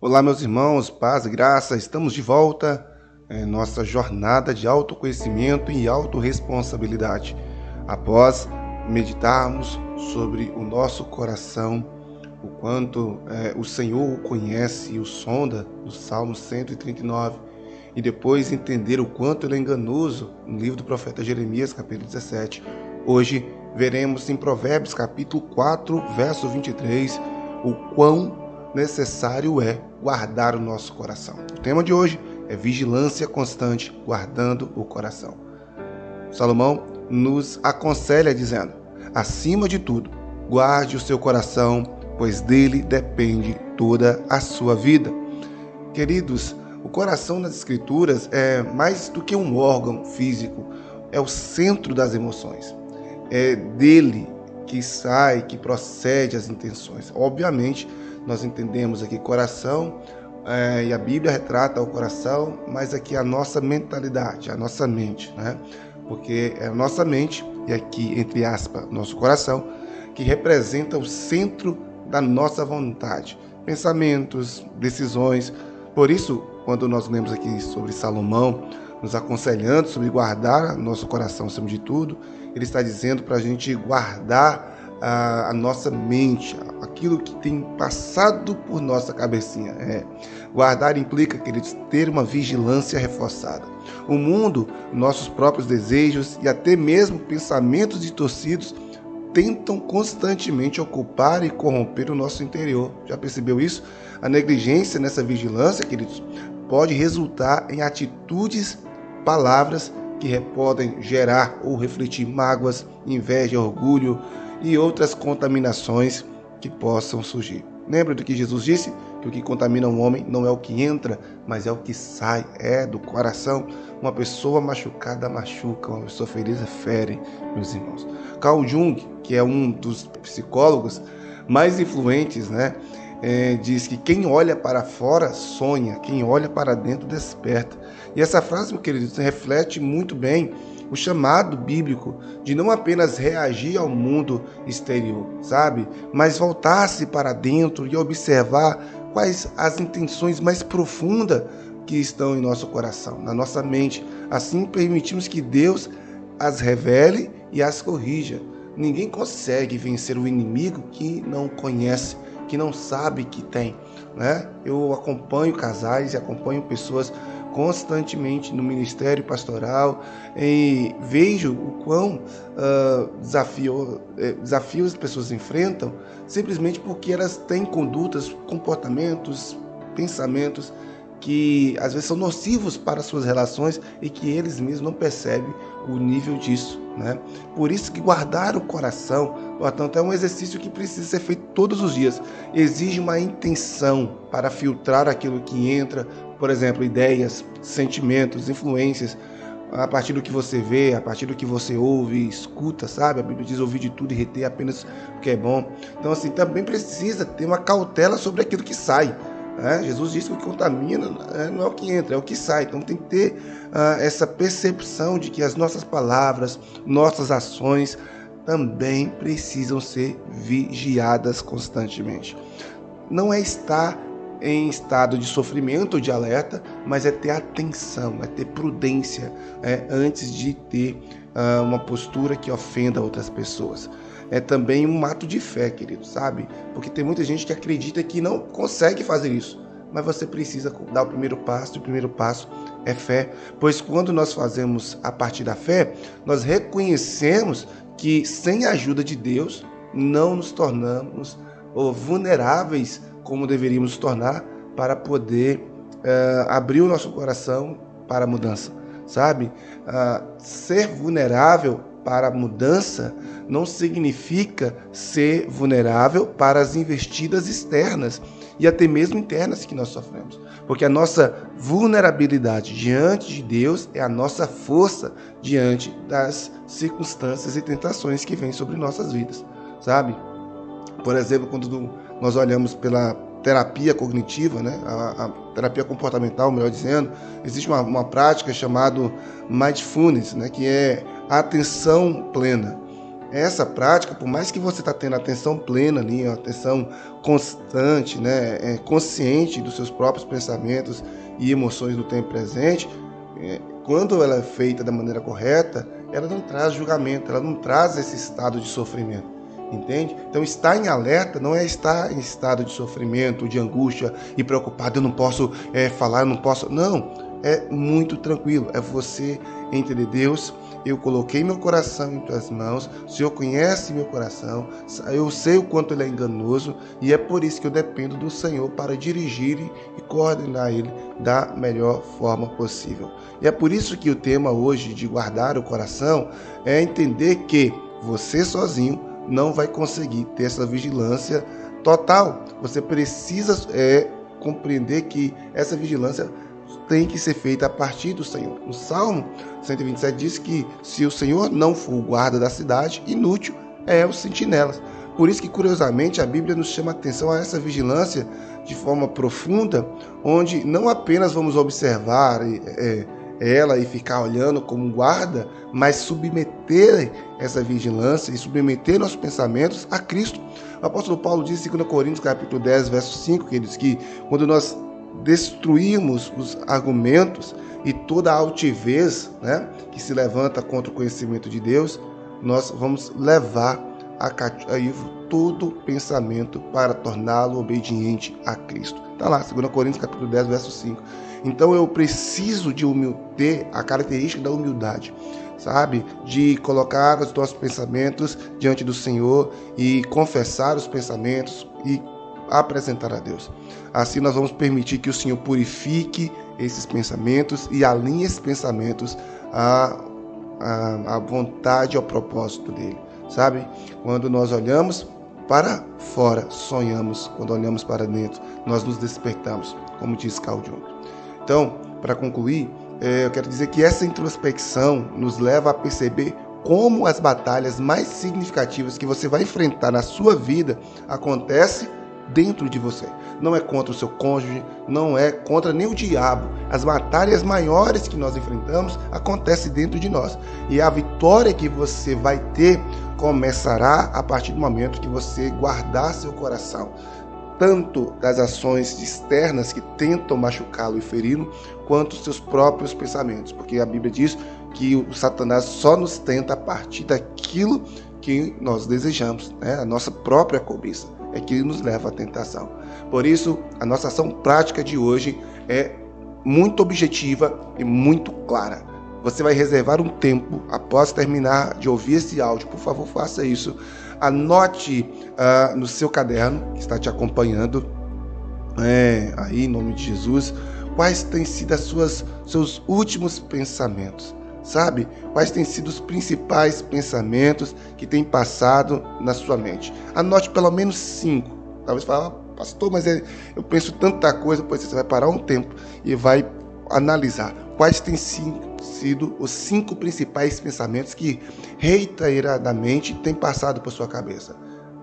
Olá, meus irmãos, paz e graça, estamos de volta em nossa jornada de autoconhecimento e autorresponsabilidade. Após meditarmos sobre o nosso coração, o quanto o Senhor o conhece e o sonda, no Salmo 139, e depois entender o quanto ele é enganoso, no livro do profeta Jeremias, capítulo 17. Hoje veremos em Provérbios, capítulo 4, verso 23, o quão necessário é guardar o nosso coração. O tema de hoje é vigilância constante, guardando o coração. Salomão nos aconselha dizendo: acima de tudo, guarde o seu coração, pois dele depende toda a sua vida. Queridos, o coração nas Escrituras é mais do que um órgão físico, é o centro das emoções. É dele que procede as intenções. Obviamente, nós entendemos aqui coração, e a Bíblia retrata o coração, mas aqui a nossa mentalidade, a nossa mente, né? Porque é a nossa mente, e aqui, entre aspas, nosso coração, que representa o centro da nossa vontade, pensamentos, decisões. Por isso, quando nós lemos aqui sobre Salomão, nos aconselhando sobre guardar nosso coração acima de tudo, ele está dizendo para a gente guardar a nossa mente, aquilo que tem passado por nossa cabecinha. Guardar implica, queridos, ter uma vigilância reforçada. O mundo, nossos próprios desejos e até mesmo pensamentos distorcidos tentam constantemente ocupar e corromper o nosso interior. Já percebeu isso? A negligência nessa vigilância, queridos, pode resultar em atitudes, palavras que podem gerar ou refletir mágoas, inveja, orgulho e outras contaminações que possam surgir. Lembra do que Jesus disse? Que o que contamina um homem não é o que entra, mas é o que sai, do coração. Uma pessoa machucada machuca, uma pessoa ferida fere, meus irmãos. Carl Jung, que é um dos psicólogos mais influentes, diz que quem olha para fora sonha, quem olha para dentro desperta. E essa frase, meu querido, reflete muito bem o chamado bíblico de não apenas reagir ao mundo exterior, sabe? Mas voltar-se para dentro e observar quais as intenções mais profundas que estão em nosso coração, na nossa mente. Assim permitimos que Deus as revele e as corrija. Ninguém consegue vencer o inimigo que não conhece, que não sabe que tem, né? Eu acompanho casais e acompanho pessoas constantemente no ministério pastoral e vejo o quão desafios as pessoas enfrentam simplesmente porque elas têm condutas, comportamentos, pensamentos que às vezes são nocivos para suas relações e que eles mesmos não percebem o nível disso, né? Por isso que guardar o coração, portanto, é um exercício que precisa ser feito todos os dias. Exige uma intenção para filtrar aquilo que entra, por exemplo, ideias, sentimentos, influências, a partir do que você vê, a partir do que você ouve, escuta, sabe? A Bíblia diz ouvir de tudo e reter apenas o que é bom. Então, assim, também precisa ter uma cautela sobre aquilo que sai. Jesus disse que o que contamina não é o que entra, é o que sai. Então tem que ter essa percepção de que as nossas palavras, nossas ações também precisam ser vigiadas constantemente. Não é estar em estado de sofrimento ou de alerta, mas é ter atenção, é ter prudência antes de ter uma postura que ofenda outras pessoas. É também um ato de fé, querido, sabe? Porque tem muita gente que acredita que não consegue fazer isso, mas você precisa dar o primeiro passo, e o primeiro passo é fé, pois quando nós fazemos a partir da fé, nós reconhecemos que sem a ajuda de Deus, não nos tornamos vulneráveis como deveríamos nos tornar para poder abrir o nosso coração para a mudança, sabe? Ser vulnerável para a mudança não significa ser vulnerável para as investidas externas e até mesmo internas que nós sofremos. Porque a nossa vulnerabilidade diante de Deus é a nossa força diante das circunstâncias e tentações que vêm sobre nossas vidas, sabe? Por exemplo, quando nós olhamos pela terapia cognitiva, a terapia comportamental, melhor dizendo, existe uma prática chamada mindfulness, que é a atenção plena. essa prática, por mais que você está tendo atenção plena ali, atenção constante, né, consciente dos seus próprios pensamentos e emoções no tempo presente, quando ela é feita da maneira correta, ela não traz julgamento, ela não traz esse estado de sofrimento, entende? Então, estar em alerta não é estar em estado de sofrimento, de angústia e preocupado, eu não posso falar, eu não posso... Não, é muito tranquilo, é você entender: Deus, eu coloquei meu coração em tuas mãos, o Senhor conhece meu coração, eu sei o quanto ele é enganoso e é por isso que eu dependo do Senhor para dirigir e coordenar ele da melhor forma possível. E é por isso que o tema hoje de guardar o coração é entender que você sozinho não vai conseguir ter essa vigilância total. Você precisa compreender que essa vigilância tem que ser feita a partir do Senhor. O Salmo 127 diz que se o Senhor não for o guarda da cidade, inútil é os sentinelas. Por isso que, curiosamente, a Bíblia nos chama a atenção a essa vigilância de forma profunda, onde não apenas vamos observar ela e ficar olhando como guarda, mas submeter essa vigilância e submeter nossos pensamentos a Cristo. O apóstolo Paulo diz em 2 Coríntios capítulo 10, verso 5, que ele diz que quando nós destruirmos os argumentos e toda a altivez, né, que se levanta contra o conhecimento de Deus, nós vamos levar a cativo todo pensamento para torná-lo obediente a Cristo. Está lá, 2 Coríntios capítulo 10, verso 5. Então eu preciso de ter a característica da humildade, sabe? De colocar os nossos pensamentos diante do Senhor e confessar os pensamentos e apresentar a Deus. Assim nós vamos permitir que o Senhor purifique esses pensamentos e alinhe esses pensamentos à vontade e ao propósito dele, sabe? Quando nós olhamos para fora, sonhamos. Quando olhamos para dentro, nós nos despertamos, como diz Carl Jung. Então, para concluir, eu quero dizer que essa introspecção nos leva a perceber como as batalhas mais significativas que você vai enfrentar na sua vida acontecem dentro de você. Não é contra o seu cônjuge, não é contra nem o diabo. As batalhas maiores que nós enfrentamos acontecem dentro de nós. E a vitória que você vai ter começará a partir do momento que você guardar seu coração, tanto das ações externas que tentam machucá-lo e feri-lo, quanto os seus próprios pensamentos. Porque a Bíblia diz que o Satanás só nos tenta a partir daquilo que nós desejamos, né? A nossa própria cobiça é que nos leva à tentação. Por isso, a nossa ação prática de hoje é muito objetiva e muito clara. Você vai reservar um tempo após terminar de ouvir esse áudio. Por favor, faça isso. Anote no seu caderno que está te acompanhando, aí em nome de Jesus, quais têm sido seus últimos pensamentos. Sabe? Quais têm sido os principais pensamentos que têm passado na sua mente? Anote pelo menos 5. Talvez fale: pastor, mas eu penso tanta coisa. Pois você vai parar um tempo e vai analisar quais têm sido os 5 principais pensamentos que reiteradamente têm passado por sua cabeça,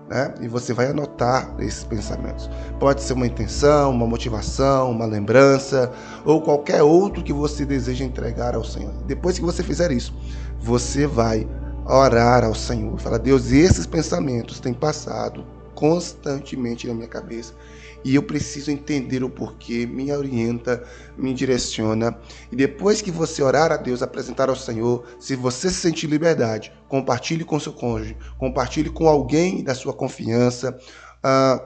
né? E você vai anotar esses pensamentos. Pode ser uma intenção, uma motivação, uma lembrança ou qualquer outro que você deseja entregar ao Senhor. Depois que você fizer isso, você vai orar ao Senhor. Fala: Deus, esses pensamentos têm passado constantemente na minha cabeça e eu preciso entender o porquê, me orienta, me direciona. E depois que você orar a Deus, apresentar ao Senhor, se você sentir liberdade, compartilhe com seu cônjuge, compartilhe com alguém da sua confiança,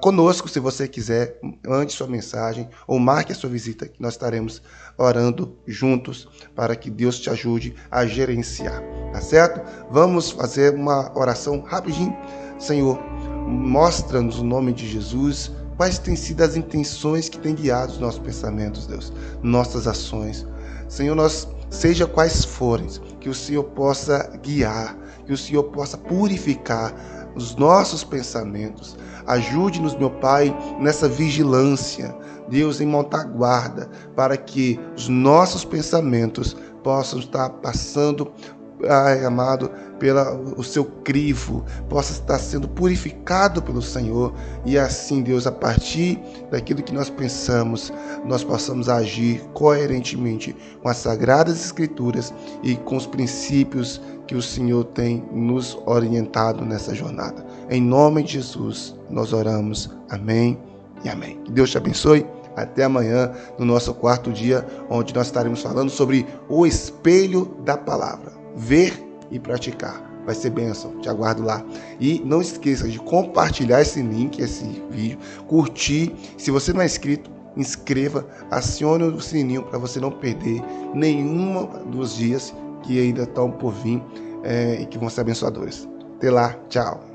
conosco, se você quiser, mande sua mensagem ou marque a sua visita, que nós estaremos orando juntos para que Deus te ajude a gerenciar, tá certo? Vamos fazer uma oração rapidinho. Senhor, mostra-nos o nome de Jesus quais têm sido as intenções que têm guiado os nossos pensamentos, Deus, nossas ações. Senhor, seja quais forem, que o Senhor possa guiar, que o Senhor possa purificar os nossos pensamentos. Ajude-nos, meu Pai, nessa vigilância, Deus, em montar guarda, para que os nossos pensamentos possam estar passando Pai amado, pelo seu crivo, possa estar sendo purificado pelo Senhor, e assim, Deus, a partir daquilo que nós pensamos, nós possamos agir coerentemente com as Sagradas Escrituras e com os princípios que o Senhor tem nos orientado nessa jornada. Em nome de Jesus, nós oramos. Amém e amém. Que Deus te abençoe. Até amanhã, no nosso quarto dia, onde nós estaremos falando sobre o espelho da palavra. Ver e praticar. Vai ser bênção. Te aguardo lá. E não esqueça de compartilhar esse link, esse vídeo, curtir. Se você não é inscrito, inscreva, acione o sininho para você não perder nenhum dos dias que ainda estão por vir e que vão ser abençoadores. Até lá. Tchau.